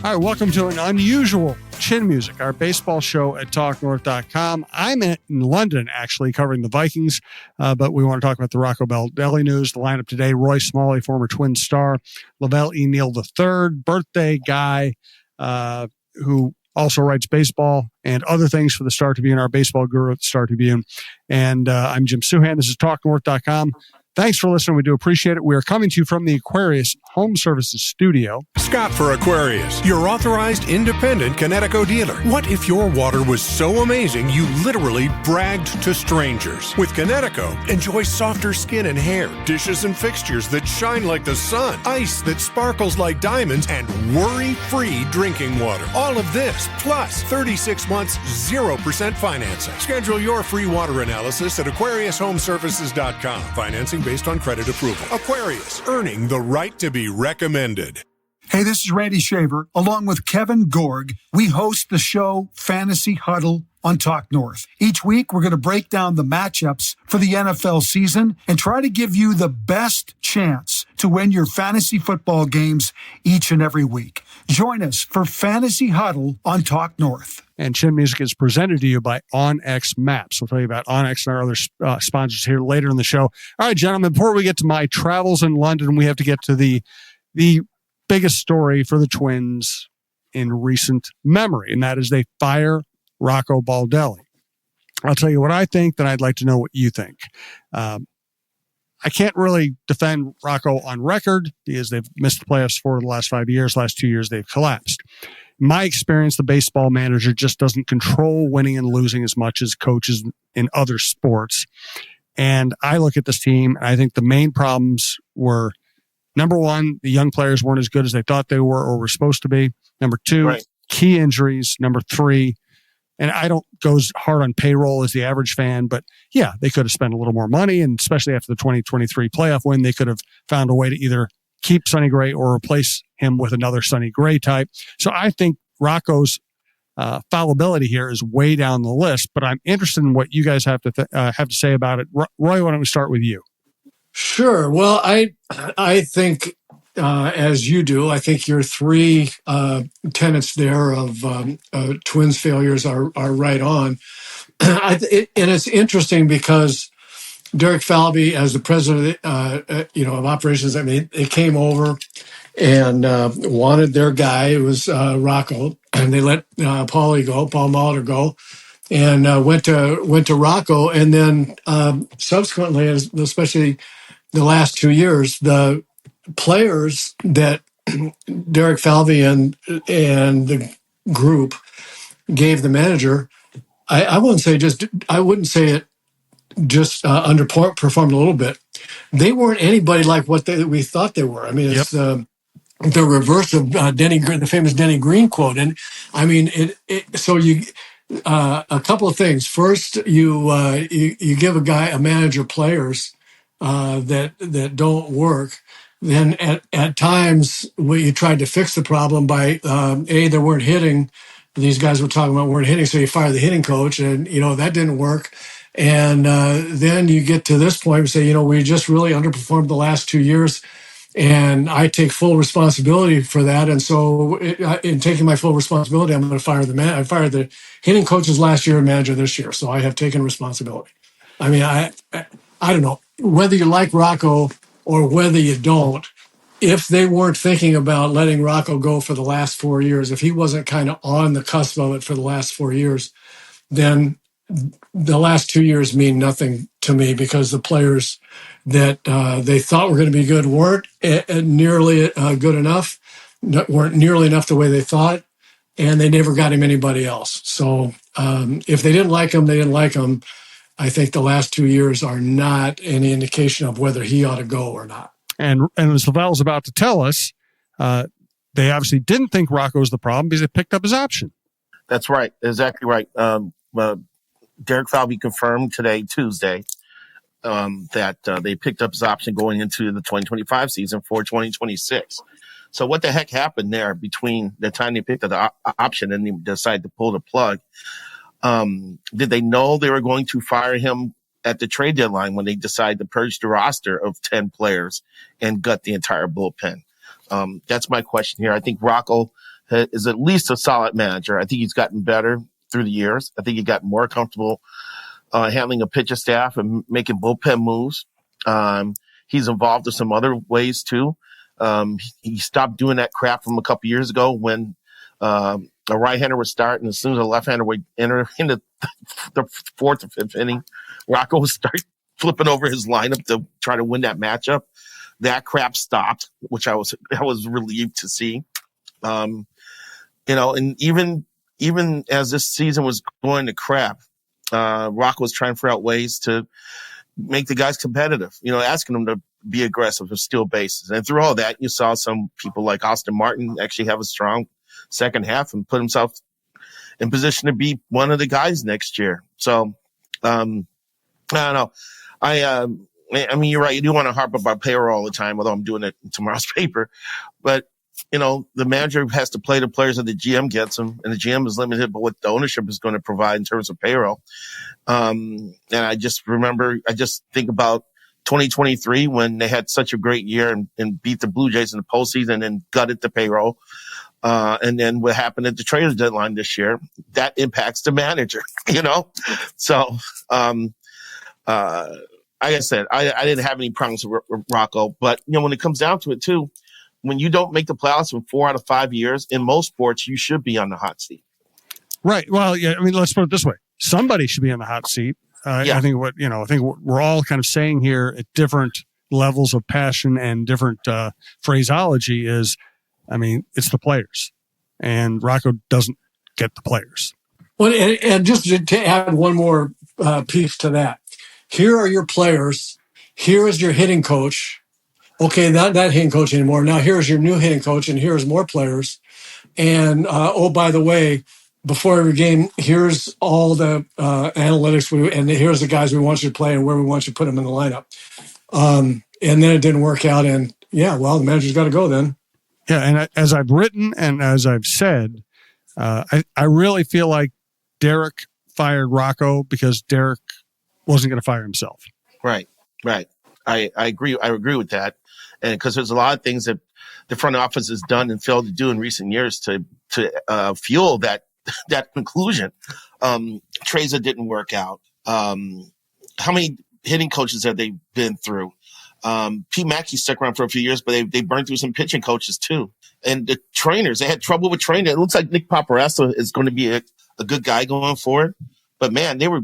All right, welcome to an unusual Chin Music, our baseball show at TalkNorth.com. I'm in London, actually, covering the Vikings, but we want to talk about the Rocco Baldelli news. The lineup today, Roy Smalley, former Twins star, LaVelle Neal III, birthday guy who also writes baseball and other things for the Star Tribune, our baseball guru at the Star Tribune. And I'm Jim Souhan. This is TalkNorth.com. Thanks for listening. We do appreciate it. We are coming to you from the Aquarius Home Services studio. Scott for Aquarius, your authorized independent Connecticut dealer. What if your water was so amazing you literally bragged to strangers? With Connecticut, enjoy softer skin and hair, dishes and fixtures that shine like the sun, ice that sparkles like diamonds, and worry-free drinking water. All of this, plus 36 months, 0% financing. Schedule your free water analysis at AquariusHomeservices.com. Financing based on credit approval. Aquarius, earning the right to be recommended. Hey, this is Randy Shaver. Along with Kevin Gorg, we host the show Fantasy Huddle on Talk North. Each week, we're going to break down the matchups for the NFL season and try to give you the best chance to win your fantasy football games each and every week. Join us for Fantasy Huddle on Talk North. And Chin Music is presented to you by OnX Maps. We'll tell you about OnX and our other sponsors here later in the show. All right, gentlemen, before we get to my travels in London, we have to get to the biggest story for the Twins in recent memory, and that is they fire Rocco Baldelli. I'll tell you what I think, then I'd like to know what you think. I can't really defend Rocco on record because they've missed the playoffs for the last 5 years. Last 2 years, they've collapsed. In my experience, the baseball manager just doesn't control winning and losing as much as coaches in other sports. And I look at this team, and I think the main problems were, number one, the young players weren't as good as they thought they were or were supposed to be. Number two, key injuries. Number three, and I don't go as hard on payroll as the average fan, but yeah, they could have spent a little more money, and especially after the 2023 playoff win, they could have found a way to either keep Sonny Gray or replace him with another Sonny Gray type. So I think Rocco's fallibility here is way down the list, but I'm interested in what you guys have to say about it. Roy, why don't we start with you? Sure. Well, I think, as you do, I think your three tenets there of Twins failures are right on. And it's interesting because Derek Falvey, as the president, of operations, I mean, they came over and wanted their guy. It was Rocco, and they let Paul Molitor go, and went to Rocco, and then subsequently, especially the last 2 years, the players that Derek Falvey and the group gave the manager, I wouldn't say it just underperformed a little bit. They weren't anybody like what we thought they were. I mean, it's the reverse of the famous Denny Green quote. And I mean, so you a couple of things. First, you give a manager players that don't work. Then at times you tried to fix the problem by they weren't hitting. These guys were talking about weren't hitting, so you fire the hitting coach, and that didn't work. And then you get to this point and say, we just really underperformed the last 2 years, and I take full responsibility for that. And so, in taking my full responsibility, I'm going to fire the man. I fired the hitting coaches last year and manager this year, so I have taken responsibility. I mean, I don't know whether you like Rocco or whether you don't. If they weren't thinking about letting Rocco go for the last 4 years, if he wasn't kind of on the cusp of it for the last 4 years, then the last 2 years mean nothing to me, because the players that they thought were going to be good weren't nearly good enough, weren't nearly enough the way they thought, and they never got him anybody else. So if they didn't like him, they didn't like him. I think the last 2 years are not any indication of whether he ought to go or not. And as LaVelle's about to tell us, they obviously didn't think Rocco was the problem because they picked up his option. That's right. Exactly right. Derek Falvey confirmed today, Tuesday, that they picked up his option going into the 2025 season for 2026. So what the heck happened there between the time they picked up the option and they decided to pull the plug? Did they know they were going to fire him at the trade deadline when they decided to purge the roster of 10 players and gut the entire bullpen? That's my question here. I think Rocco is at least a solid manager. I think he's gotten better through the years. I think he got more comfortable handling a pitcher staff and making bullpen moves. He's involved in some other ways too. He stopped doing that crap from a couple years ago when a right-hander would start, and as soon as a left-hander would enter into the fourth or fifth inning, Rocco would start flipping over his lineup to try to win that matchup. That crap stopped, which I was relieved to see. And even as this season was going to crap, Rocco was trying to figure out ways to make the guys competitive, asking them to be aggressive and steal bases. And through all that, you saw some people like Austin Martin actually have a strong second half and put himself in position to be one of the guys next year. So, I don't know. I mean, you're right. You do want to harp about payroll all the time, although I'm doing it in tomorrow's paper. But, the manager has to play the players that the GM gets them, and the GM is limited by what the ownership is going to provide in terms of payroll. And I just think about 2023 when they had such a great year and beat the Blue Jays in the postseason and gutted the payroll. And then what happened at the trade deadline this year, that impacts the manager, So, like I said, I didn't have any problems with Rocco, but when it comes down to it too, when you don't make the playoffs in 4 out of 5 years, in most sports, you should be on the hot seat. Right. Well, yeah. I mean, let's put it this way: somebody should be on the hot seat. I think what we're all kind of saying here at different levels of passion and different phraseology is, I mean, it's the players, and Rocco doesn't get the players. Well, and just to add one more piece to that, here are your players. Here is your hitting coach. Okay, not that hitting coach anymore. Now here's your new hitting coach, and here's more players. And by the way, before every game, here's all the analytics, and here's the guys we want you to play and where we want you to put them in the lineup. And then it didn't work out, and the manager's got to go then. Yeah, and as I've written and as I've said, I really feel like Derek fired Rocco because Derek wasn't going to fire himself. Right. I agree. I agree with that. And because there's a lot of things that the front office has done and failed to do in recent years to fuel that conclusion. Treza didn't work out. How many hitting coaches have they been through? P. Mackey stuck around for a few years, but they burned through some pitching coaches too. And the trainers, they had trouble with training. It looks like Nick Paparazzo is going to be a good guy going forward. But man, they were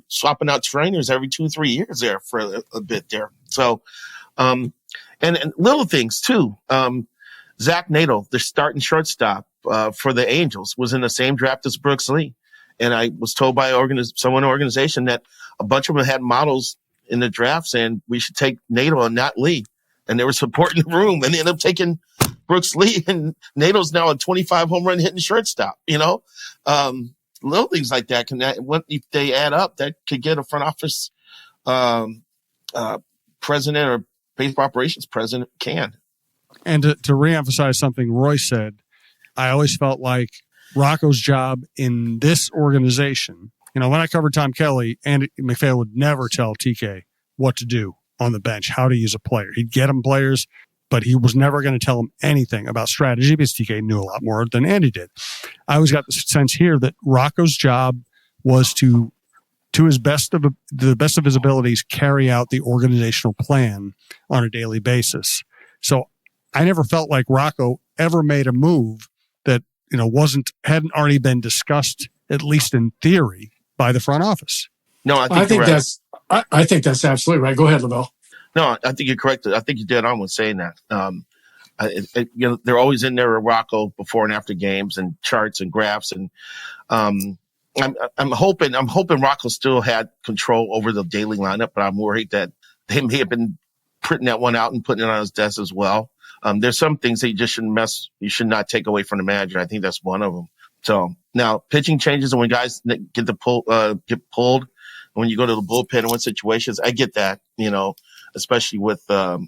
swapping out trainers every 2-3 years there for a bit there. So, and little things too. Zach Nato, the starting shortstop for the Angels, was in the same draft as Brooks Lee. And I was told by someone in the organization that a bunch of them had models in the draft saying we should take Nato and not Lee. And they were supporting the room, and they ended up taking Brooks Lee, and Nato's now a 25 home run hitting shortstop, little things like that if they add up, that could get a front office president or baseball operations president can. And to reemphasize something Roy said, I always felt like Rocco's job in this organization, when I covered Tom Kelly, Andy McPhail would never tell TK what to do on the bench, how to use a player. He'd get him players, but he was never going to tell him anything about strategy because TK knew a lot more than Andy did. I always got the sense here that Rocco's job was to the best of his abilities, carry out the organizational plan on a daily basis. So I never felt like Rocco ever made a move that, hadn't already been discussed, at least in theory, by the front offith. No, I think that's absolutely right. Go ahead, LaVelle. No, I think you're correct. I think you did on with saying that. They're always in there with Rocco before and after games and charts and graphs. And I'm hoping Rocco still had control over the daily lineup, but I'm worried that they may have been printing that one out and putting it on his desk as well. There's some things that you should not take away from the manager. I think that's one of them. So now pitching changes, and when guys get pulled, when you go to the bullpen in what situations, I get that, especially with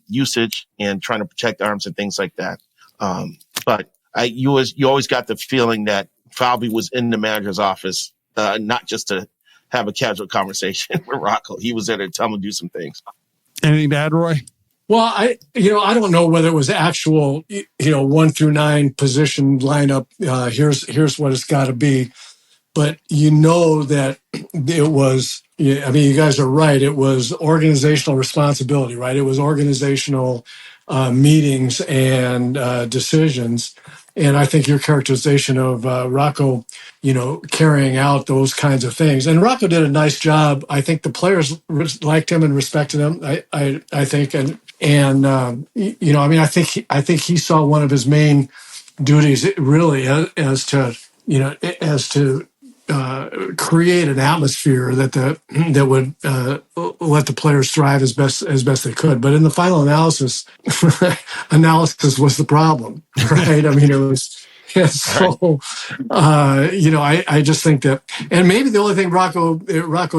usage and trying to protect arms and things like that. But you always got the feeling that Falvey was in the manager's office, not just to have a casual conversation with Rocco. He was there to tell him to do some things. Anything to add, Roy? Well, I don't know whether it was actual, 1 through 9 position lineup. Here's what it's got to be. But that it was, I mean, you guys are right. It was organizational responsibility, right? It was organizational meetings and decisions. And I think your characterization of Rocco, carrying out those kinds of things. And Rocco did a nice job. I think the players liked him and respected him. I think, I think he saw one of his main duties really as to create an atmosphere that would let the players thrive as best they could. But in the final analysis, analysis was the problem, right? I mean, it was. Yeah, so, I just think that, and maybe the only thing Rocco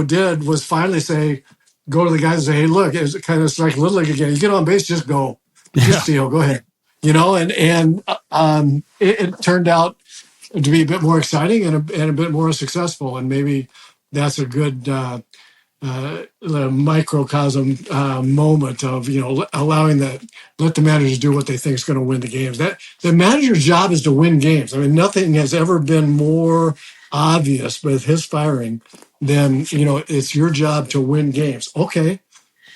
did was finally go to the guys and say, "Hey, look, it's kind of like Little League again. You get on base, just go, just steal, go ahead." It turned out to be a bit more exciting and a bit more successful. And maybe that's a good microcosm moment of, let the managers do what they think is going to win the games. That the manager's job is to win games. I mean, nothing has ever been more obvious with his firing than, it's your job to win games. Okay,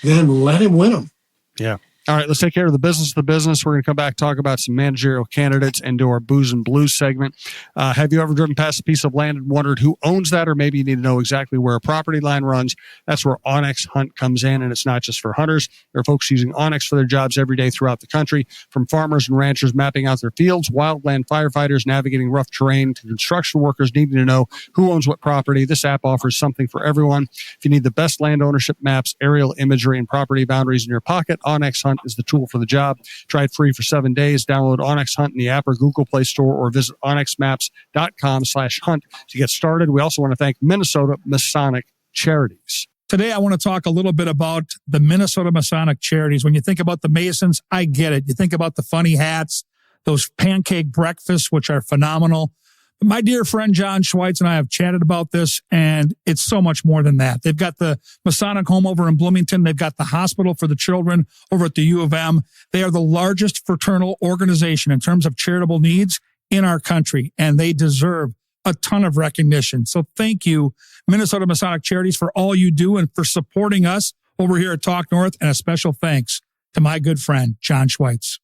then let him win them. Yeah. All right, let's take care of the business. We're going to come back, talk about some managerial candidates, and do our Booze and Blues segment. Have you ever driven past a piece of land and wondered who owns that, or maybe you need to know exactly where a property line runs? That's where onX Hunt comes in, and it's not just for hunters. There are folks using onX for their jobs every day throughout the country, from farmers and ranchers mapping out their fields, wildland firefighters navigating rough terrain, to construction workers needing to know who owns what property. This app offers something for everyone. If you need the best land ownership maps, aerial imagery, and property boundaries in your pocket, onX Hunt is the tool for the job. Try it free for 7 days. Download onX Hunt in the app or Google Play Store, or visit onxmaps.com/hunt to get started. We also want to thank Minnesota Masonic Charities. Today, I want to talk a little bit about the Minnesota Masonic Charities. When you think about the Masons, I get it. You think about the funny hats, those pancake breakfasts, which are phenomenal. My dear friend John Schweitz and I have chatted about this, and it's so much more than that. They've got the Masonic home over in Bloomington. They've got the hospital for the children over at the U of M. They are the largest fraternal organization in terms of charitable needs in our country, and they deserve a ton of recognition. So thank you, Minnesota Masonic Charities, for all you do and for supporting us over here at Talk North, and a special thanks to my good friend John Schweitz.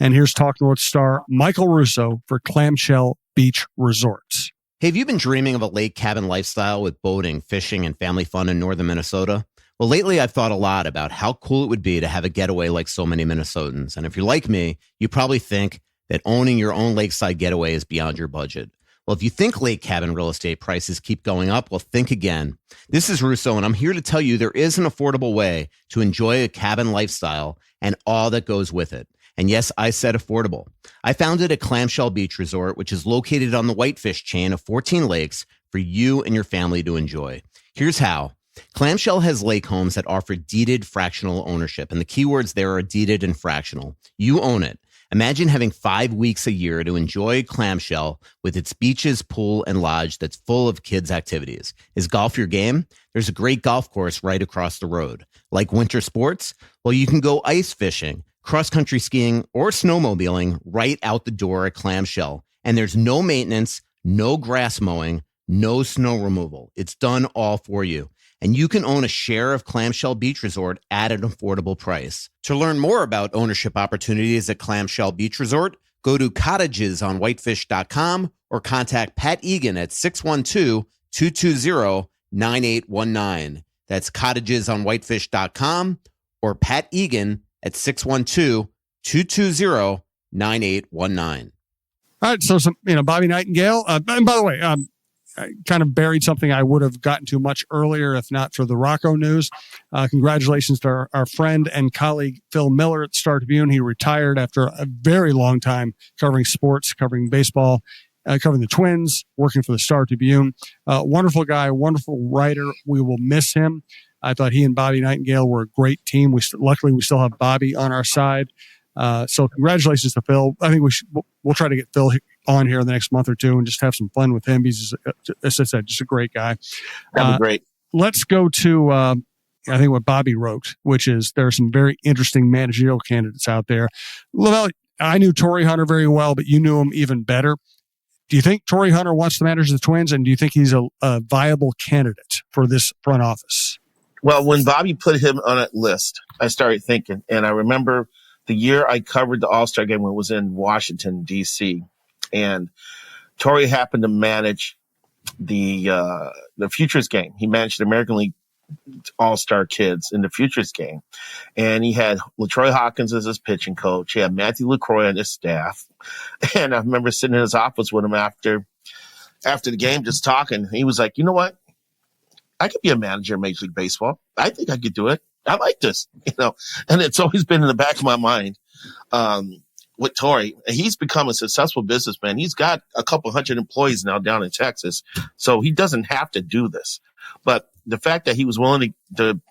And here's Talk North star Michael Russo for Clamshell Beach Resorts. Hey, have you been dreaming of a lake cabin lifestyle with boating, fishing, and family fun in northern Minnesota? Well, lately I've thought a lot about how cool it would be to have a getaway like so many Minnesotans. And if you're like me, you probably think that owning your own lakeside getaway is beyond your budget. Well, if you think lake cabin real estate prices keep going up, well, think again. This is Russo, and I'm here to tell you there is an affordable way to enjoy a cabin lifestyle and all that goes with it. And yes, I said affordable. I founded a Clamshell Beach Resort, which is located on the Whitefish chain of 14 lakes for you and your family to enjoy. Here's how. Clamshell has lake homes that offer deeded fractional ownership, and the keywords there are deeded and fractional. You own it. Imagine having 5 weeks a year to enjoy Clamshell with its beaches, pool, and lodge that's full of kids' activities. Is golf your game? There's a great golf course right across the road. Like winter sports? Well, you can go ice fishing, cross-country skiing, or snowmobiling right out the door at Clamshell. And there's no maintenance, no grass mowing, no snow removal. It's done all for you. And you can own a share of Clamshell Beach Resort at an affordable price. To learn more about ownership opportunities at Clamshell Beach Resort, go to cottagesonwhitefish.com or contact Pat Egan at 612-220-9819. That's cottagesonwhitefish.com or Pat Egan at 612-220-9819. All right, so Bobby Nightingale. And by the way, I kind of buried something I would have gotten to much earlier if not for the Rocco news. Congratulations to our friend and colleague Phil Miller at the Star Tribune. He retired after a very long time covering sports, covering baseball, covering the Twins, working for the Star Tribune. Wonderful guy, wonderful writer. We will miss him. I thought he and Bobby Nightingale were a great team. Luckily, we still have Bobby on our side. So congratulations to Phil. I think we'll try to get Phil on here in the next month or two and just have some fun with him. He's, as I said, just a great guy. That'd be great. Let's go to I think what Bobby wrote, which is there are some very interesting managerial candidates out there. LaVelle, I knew Torrey Hunter very well, but you knew him even better. Do you think Torrey Hunter wants to manage the Twins, and do you think he's a viable candidate for this front office? Well, when Bobby put him on that list, I started thinking, and I remember the year I covered the All-Star game when it was in Washington, D.C., and Torrey happened to manage the Futures game. He managed the American League All-Star kids in the Futures game. And he had LaTroy Hawkins as his pitching coach. He had Matthew LaCroix on his staff. And I remember sitting in his office with him after the game just talking. He was like, you know what? I could be a manager in Major League Baseball. I think I could do it. I like this, and it's always been in the back of my mind. With Torrey, he's become a successful businessman. He's got a couple hundred employees now down in Texas, so he doesn't have to do this. But the fact that he was willing to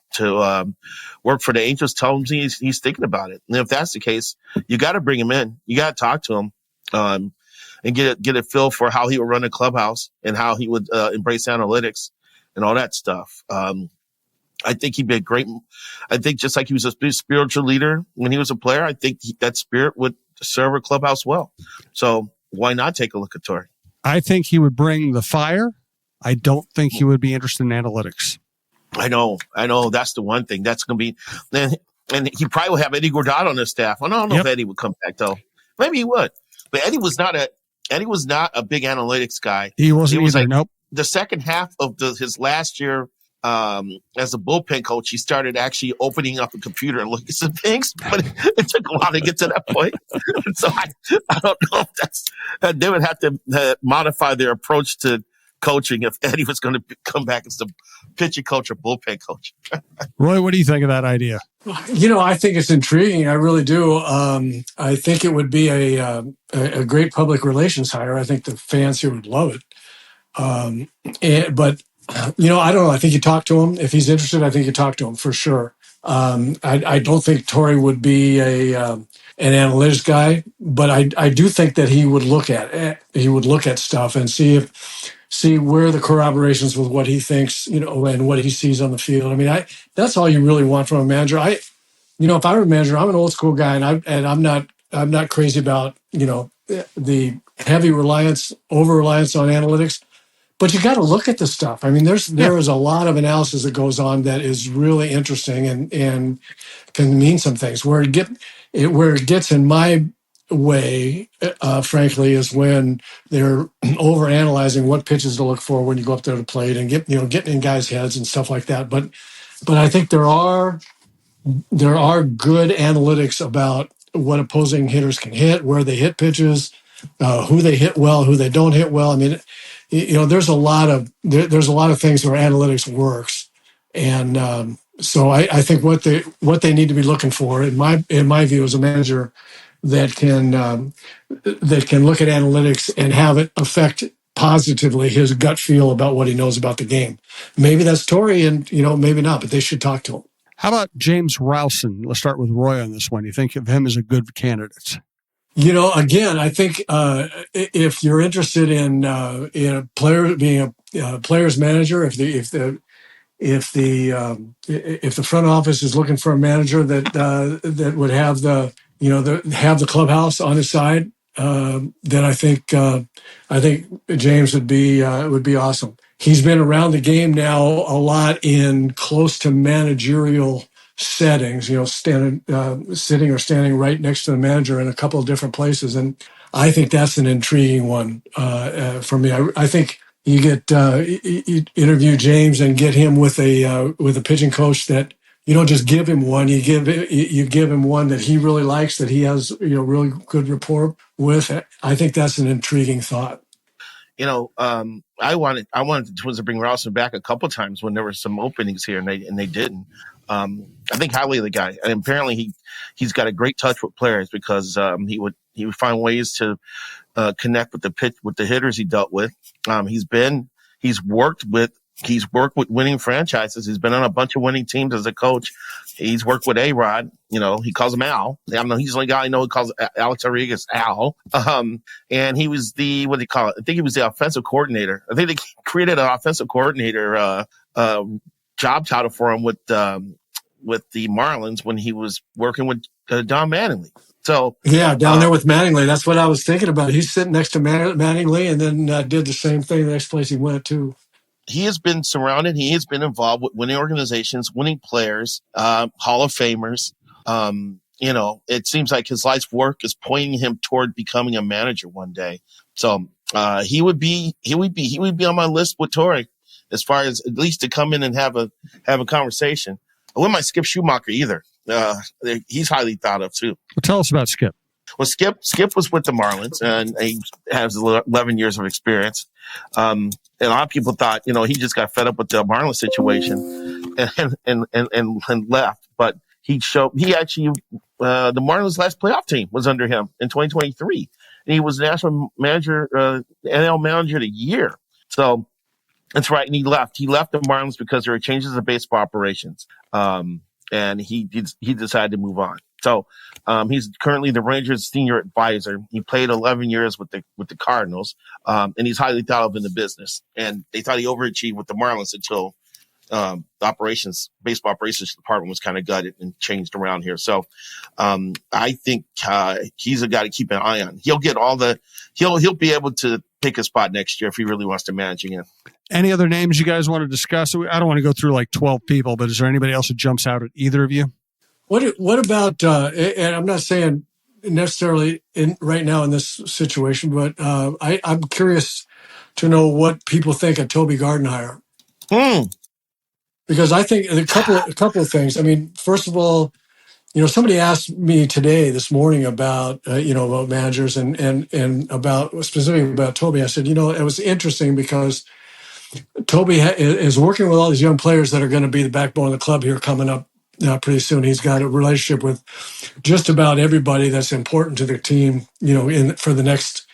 work for the Angels tells me he's thinking about it. And if that's the case, you got to bring him in. You got to talk to him and get a feel for how he would run a clubhouse and how he would embrace analytics and all that stuff. I think he'd be a great. I think just like he was a spiritual leader when he was a player, I think that spirit would serve a clubhouse well. So why not take a look at Torrey? I think he would bring the fire. I don't think he would be interested in analytics. I know. That's the one thing. That's going to be, and he probably would have Eddie Gordon on his staff. I don't know if Eddie would come back though. Maybe he would, but Eddie was not a big analytics guy. He wasn't either. Like nope. The second half of his last year as a bullpen coach, he started actually opening up a computer and looking at some things, but it took a while to get to that point. So I don't know if they would have to modify their approach to coaching if Eddie was going to come back as the pitching coach or bullpen coach. Roy, what do you think of that idea? I think it's intriguing. I really do. I think it would be a great public relations hire. I think the fans here would love it. But I don't know. I think you talk to him. If he's interested, I think you talk to him for sure. I don't think Torrey would be an analytics guy, but I do think that he would look at stuff and see where the corroborations with what he thinks, and what he sees on the field. I mean, that's all you really want from a manager. If I were a manager, I'm an old school guy, and I'm not crazy about the heavy over reliance on analytics. But you got to look at the stuff. I mean, there is a lot of analysis that goes on that is really interesting and can mean some things. Where it gets in my way, frankly, is when they're over analyzing what pitches to look for when you go up there to plate and getting in guys' heads and stuff like that. But I think there are good analytics about what opposing hitters can hit, where they hit pitches, who they hit well, who they don't hit well. I mean, there's a lot of things where analytics works, and so I think what they need to be looking for, in my view, is a manager that can look at analytics and have it affect positively his gut feel about what he knows about the game. Maybe that's Torrey, and maybe not, but they should talk to him. How about James Rowson? Let's start with Roy on this one. You think of him as a good candidate? Again, I think if you're interested in a player being a player's manager, if the front office is looking for a manager that would have the clubhouse on his side, then I think James would be awesome. He's been around the game now a lot in close to managerial settings, sitting or standing right next to the manager in a couple of different places. And I think that's an intriguing one for me. I think you you interview James and get him with a pitching coach that you don't just give him one, you give him one that he really likes, that he has really good rapport with. I think that's an intriguing thought. I wanted the Twins to bring Rowson back a couple times when there were some openings here, and they didn't. I think highly of the guy, and apparently he's got a great touch with players because he would find ways to connect with the hitters he dealt with. He's worked with winning franchises. He's been on a bunch of winning teams as a coach. He's worked with A-Rod. He calls him Al. I know he's the only guy I know who calls Alex Rodriguez Al. And he was what do you call it? I think he was the offensive coordinator. I think they created an offensive coordinator job title for him with the Marlins when he was working with Don Mattingly. So yeah, down there with Mattingly. That's what I was thinking about. He's sitting next to Mattingly, and then did the same thing the next place he went to. He has been surrounded. He has been involved with winning organizations, winning players, Hall of Famers. It seems like his life's work is pointing him toward becoming a manager one day. So he would be on my list with Torrey as far as at least to come in and have a conversation. I wouldn't mind Skip Schumacher either. He's highly thought of too. Well, tell us about Skip. Well, Skip was with the Marlins, and he has 11 years of experience. And a lot of people thought, he just got fed up with the Marlins situation and left. But the Marlins' last playoff team was under him in 2023, and he was national manager, NL manager of the year. So that's right. And he left. He left the Marlins because there were changes in baseball operations. And he decided to move on. So he's currently the Rangers' senior advisor. He played 11 years with the Cardinals, and he's highly thought of in the business. And they thought he overachieved with the Marlins until the baseball operations department was kind of gutted and changed around here. So I think he's a guy to keep an eye on. He'll get he'll be able to pick a spot next year if he really wants to manage again. Any other names you guys want to discuss? I don't want to go through like 12 people, but is there anybody else that jumps out at either of you? What about, and I'm not saying necessarily right now in this situation, but I'm curious to know what people think of Toby Gardenhire. Because I think a couple of things. I mean, first of all, somebody asked me this morning about managers and about specifically about Toby. I said, it was interesting because Toby is working with all these young players that are going to be the backbone of the club here coming up pretty soon. He's got a relationship with just about everybody that's important to the team, for the next,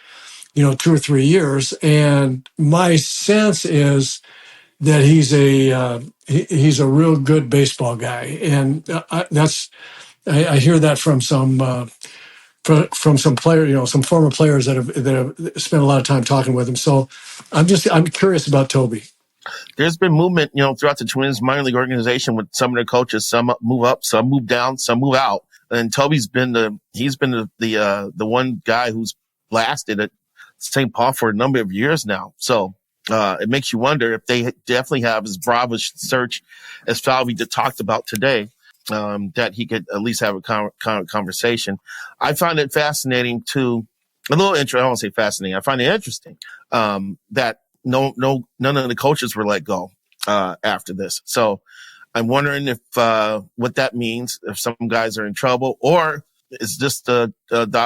2 or 3 years. And my sense is that he's a real good baseball guy, and I hear that from some players, some former players that have spent a lot of time talking with him. So I'm curious about Toby. There's been movement, throughout the Twins minor league organization with some of their coaches. Some move up, some move down, some move out. And Toby's been the one guy who's lasted at St. Paul for a number of years now. So it makes you wonder if they definitely have as broad a search as Falvey talked about today, that he could at least have a conversation. I find it fascinating too. A little interesting. I don't want to say fascinating. I find it interesting that none of the coaches were let go after this. So I'm wondering if what that means, if some guys are in trouble, or is this the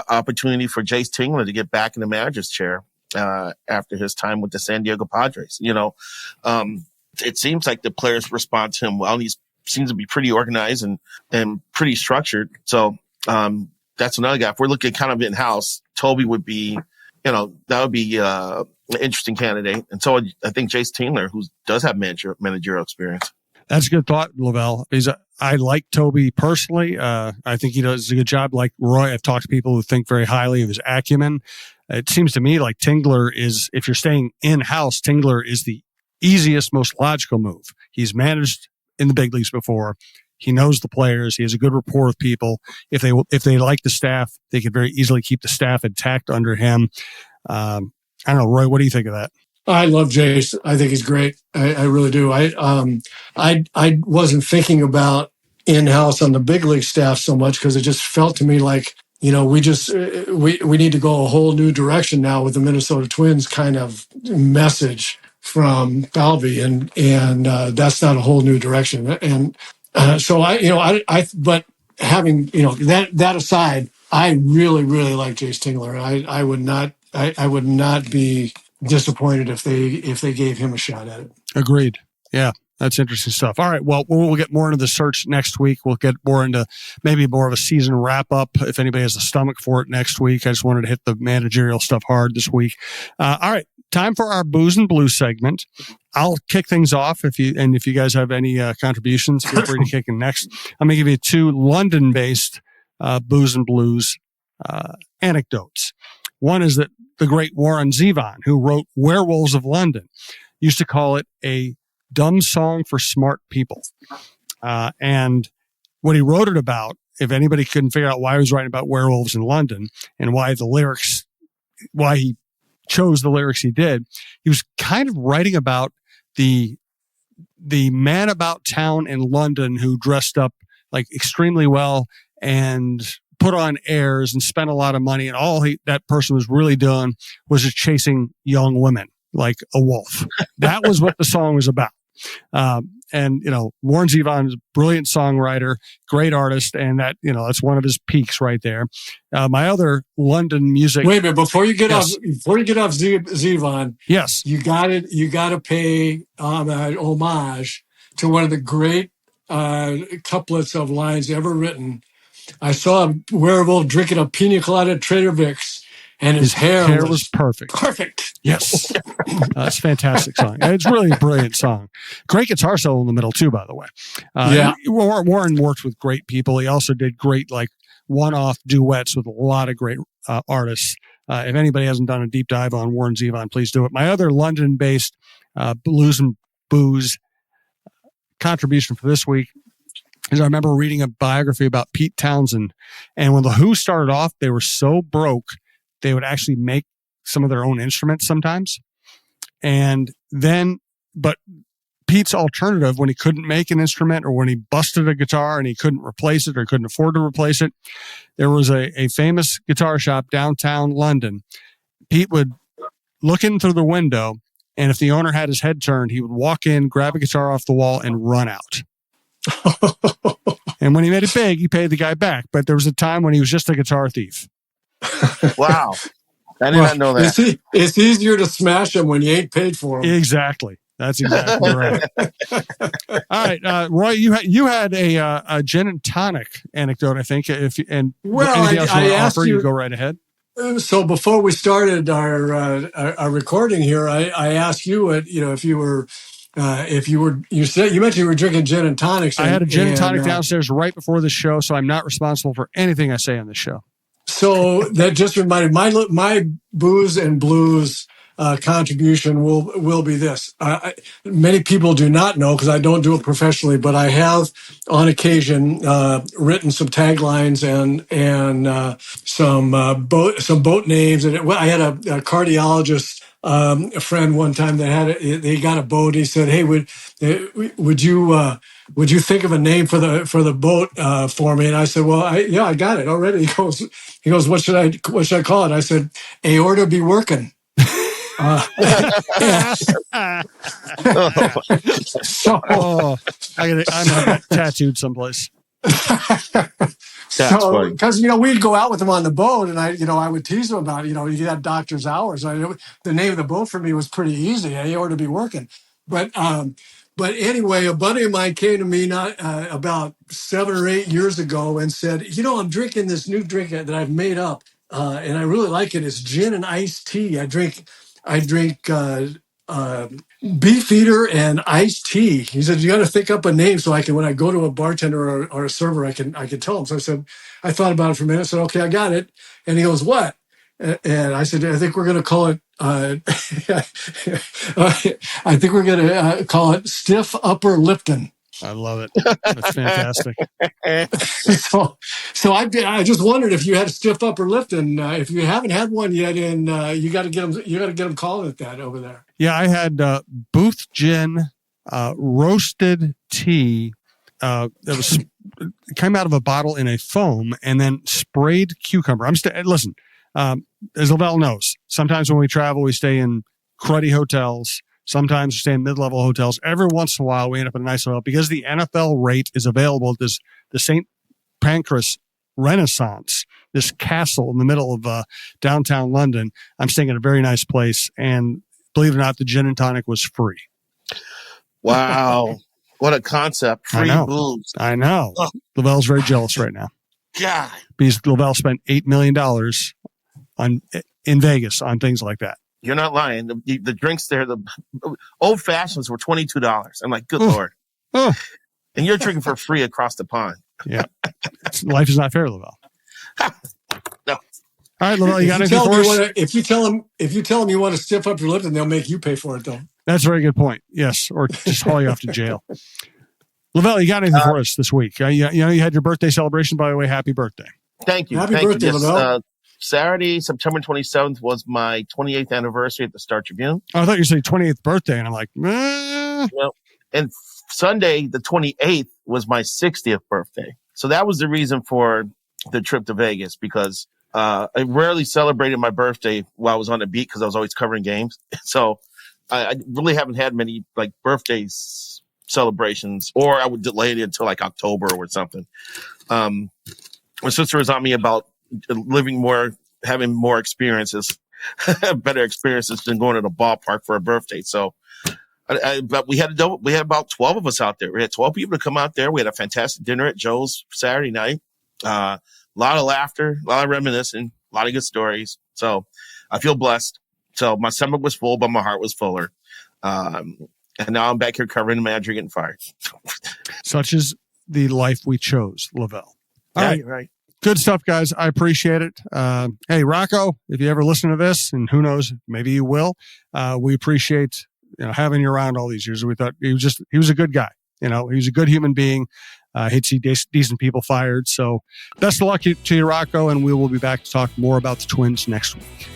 opportunity for Jace Tingler to get back in the manager's chair after his time with the San Diego Padres. It seems like the players respond to him well. He seems to be pretty organized and pretty structured. So that's another guy. If we're looking kind of in-house, Toby would be, that would be an interesting candidate. And so I think Jace Tingler, who does have managerial experience. That's a good thought, LaVelle. I like Toby personally. I think he does a good job. Like Roy, I've talked to people who think very highly of his acumen. It seems to me like Tingler is, if you're staying in-house, Tingler is the easiest, most logical move. He's managed in the big leagues before. He knows the players. He has a good rapport with people. If they like the staff, they could very easily keep the staff intact under him. I don't know, Roy, what do you think of that? I love Jace. I think he's great. I really do. I wasn't thinking about in-house on the big league staff so much because it just felt to me like, we need to go a whole new direction now with the Minnesota Twins kind of message from Falvey, and that's not a whole new direction. And so but having that aside, I really really like Jace Tingler, and I would not be disappointed if they gave him a shot at it. Agreed. Yeah. That's interesting stuff. All right. Well, we'll get more into the search next week. We'll get more into maybe more of a season wrap up if anybody has the stomach for it next week. I just wanted to hit the managerial stuff hard this week. All right. Time for our Booze and Blues segment. I'll kick things off if you guys have any contributions, feel free to kick in next. I'm going to give you 2 London-based Booze and Blues anecdotes. One is that the great Warren Zevon, who wrote Werewolves of London, used to call it a dumb song for smart people. And what he wrote it about, if anybody couldn't figure out why he was writing about werewolves in London and why he chose the lyrics he did, he was kind of writing about the man about town in London who dressed up like extremely well and put on airs and spent a lot of money, and all that person was really doing was just chasing young women like a wolf. That was what the song was about. And Warren Zevon is a brilliant songwriter, great artist, and that's one of his peaks right there. My other London music. Wait a minute, before you get off Zevon, yes, you got to pay homage to one of the great couplets of lines ever written. I saw a werewolf drinking a pina colada at Trader Vic's, and his hair was perfect. Perfect. Yes. It's a fantastic song. It's really a brilliant song. Great guitar solo in the middle, too, by the way. Warren worked with great people. He also did great, like, one-off duets with a lot of great artists. If anybody hasn't done a deep dive on Warren Zevon, please do it. My other London-based blues and booze contribution for this week is I remember reading a biography about Pete Townsend, and when the Who started off, they were so broke, they would actually make some of their own instruments sometimes. And then, but Pete's alternative, when he couldn't make an instrument or when he busted a guitar and he couldn't replace it or couldn't afford to replace it, there was a famous guitar shop downtown London. Pete would look in through the window, and if the owner had his head turned, he would walk in, grab a guitar off the wall, and run out. And when he made it big, he paid the guy back. But there was a time when he was just a guitar thief. Wow. I did not know that. It's easier to smash them when you ain't paid for them. Exactly. That's exactly right. All right, Roy, you had a gin and tonic anecdote, I think. Anything else you want to offer, you go right ahead. So before we started our recording here, I asked you, if you were. You mentioned you were drinking gin and tonics. I had a gin and tonic downstairs right before the show, so I'm not responsible for anything I say on the show. So that just reminded my booze and blues contribution will be this. Many people do not know because I don't do it professionally, but I have on occasion written some taglines and some boat names. And I had a cardiologist. A friend one time they got a boat. He said, "Hey, would you think of a name for the boat for me?" And I said, "Well, I got it already." He goes, "What should I call it?" I said, "Aorta be working." I'm having that tattooed someplace. So, because we'd go out with him on the boat, and I would tease him about you had doctor's hours. The name of the boat for me was pretty easy. I ought to be working, but anyway, a buddy of mine came to me about 7 or 8 years ago and said, I'm drinking this new drink that I've made up, and I really like it. It's gin and iced tea. I drink Beefeater and iced tea. He said, "You got to think up a name so I can, when I go to a bartender or a server, I can tell him." So I said, I thought about it for a minute. I said, "Okay, I got it." And he goes, "What?" And I said, "I think we're going to call it. I think we're going to call it Stiff Upper Lipton." I love it. That's fantastic. So I just wondered if you had a Stiff Upper Lipton. If you haven't had one yet, and you got to get them. You got to get them calling it that over there. Yeah, I had Booth Gin, roasted tea. That came out of a bottle in a foam, and then sprayed cucumber. Listen, as LaVelle knows, sometimes when we travel, we stay in cruddy hotels. Sometimes we stay in mid-level hotels. Every once in a while, we end up in a nice hotel because the NFL rate is available at the St. Pancras Renaissance, this castle in the middle of downtown London. I'm staying at a very nice place, and believe it or not, the gin and tonic was free. Wow. What a concept. Free booze. I know. Oh. LaVelle's very jealous right now. God. Because LaVelle spent $8 million in Vegas on things like that. You're not lying. The drinks there, the old fashions were $22. I'm like, good Lord. Oh. And you're drinking for free across the pond. Yeah. Life is not fair, LaVelle. No. All right, LaVelle, you got anything for us? If you tell them you want to stiff up your lip, then they'll make you pay for it, though. That's a very good point. Yes, or just haul you off to jail. LaVelle, you got anything for us this week? You had your birthday celebration, by the way. Happy birthday. Thank you. Happy birthday, LaVelle. Saturday, September 27th was my 28th anniversary at the Star Tribune. I thought you said 28th birthday, and I'm like, Well, and Sunday, the 28th, was my 60th birthday. So that was the reason for the trip to Vegas, because I rarely celebrated my birthday while I was on the beat because I was always covering games. So I really haven't had many like birthdays celebrations, or I would delay it until like October or something. My sister was on me about having more experiences, better experiences than going to the ballpark for a birthday. So, but we had about 12 of us out there. We had 12 people to come out there. We had a fantastic dinner at Joe's Saturday night. A lot of laughter, a lot of reminiscing, a lot of good stories. So I feel blessed. So my stomach was full, but my heart was fuller. And now I'm back here covering the Manager getting fired. Such is the life we chose, LaVelle. All right. Good stuff, guys. I appreciate it. Hey, Rocco, if you ever listen to this, and who knows, maybe you will, we appreciate having you around all these years. We thought he was a good guy. He was a good human being. He'd see decent people fired. So best of luck to you, Rocco, and we will be back to talk more about the Twins next week.